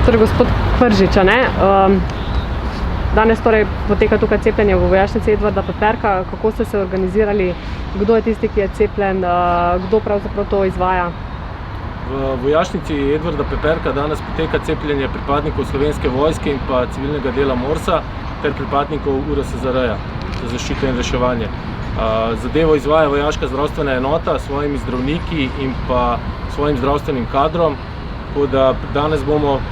Torej, gospod Pržič, danes torej poteka tukaj cepljenje v vojašnici Edvarda Peperka. Kako ste se organizirali? Kdo je tisti, ki je cepljen? Kdo pravzaprav to izvaja? V vojašnici Edvarda Peperka danes poteka cepljenje pripadnikov Slovenske vojske in pa civilnega dela MORS-a ter pripadnikov URSZR-ja za zaščito in reševanje. Zadevo izvaja vojaška zdravstvena enota s svojimi zdravniki in pa svojim zdravstvenim kadrom. Tako da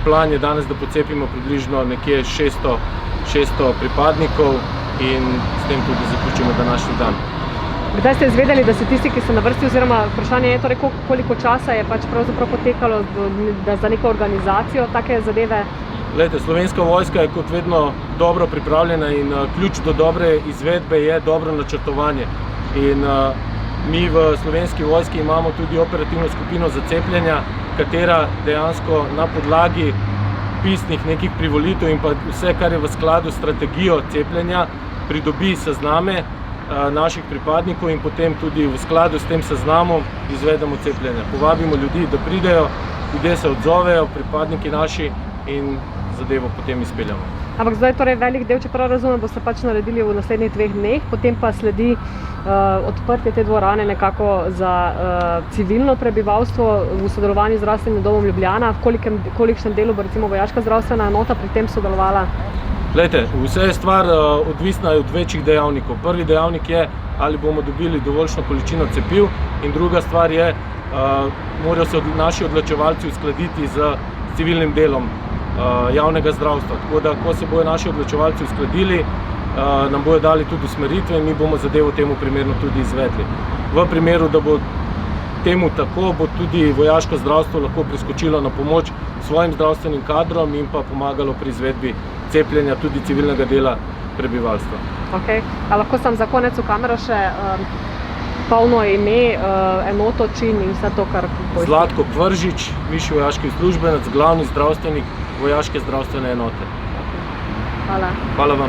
plan je danes, da pocepimo približno nekje 600 pripadnikov in s tem tudi zaključimo današnji dan. Kdaj ste izvedeli, da so tisti, ki so na vrsti, oziroma vprašanje je torej, koliko časa je pravzaprav potekalo za neko organizacijo take zadeve? Glejte, Slovenska vojska je kot vedno dobro pripravljena in ključ do dobre izvedbe je dobro načrtovanje. In mi v Slovenski vojski imamo tudi operativno skupino za cepljenja, katera dejansko na podlagi pisnih nekih privolitev in pa vse, kar je v skladu s strategijo cepljenja, pridobi sezname naših pripadnikov in potem tudi v skladu s tem seznamom izvedemo cepljenje. Povabimo ljudi, da pridejo, ljudje se odzovejo, pripadniki naši in zadevo potem izpeljamo. Ampak zdaj torej velik del, če prav razumem, boste naredili v naslednjih 2 dneh, potem pa sledi odprtje te dvorane nekako za civilno prebivalstvo v sodelovanju z Zdravstvenim domom Ljubljana. V kolikšnem delu bo recimo vojaška zdravstvena enota pri tem sodelovala? Glejte, vse je stvar odvisna od večjih dejavnikov. Prvi dejavnik je, ali bomo dobili dovoljšno količino cepiv, in druga stvar je, morajo se naši odločevalci uskladiti z civilnim delom javnega zdravstva. Tako da, ko se bodo naši odločevalci uskladili, nam bodo dali tudi usmeritve in mi bomo zadevo temu primerno tudi izvedli. V primeru, da bo temu tako, bo tudi vojaško zdravstvo lahko priskočilo na pomoč svojim zdravstvenim kadrom in pa pomagalo pri izvedbi cepljenja tudi civilnega dela prebivalstva. Okay. A lahko sam za konec v kamero še polno ime, enoto, čin in vse to, kar pojste? Zlatko Pržič, višji vojaški uslužbenec, glavni zdravstvenik vojaške zdravstvene enote. Hvala. Hvala vam.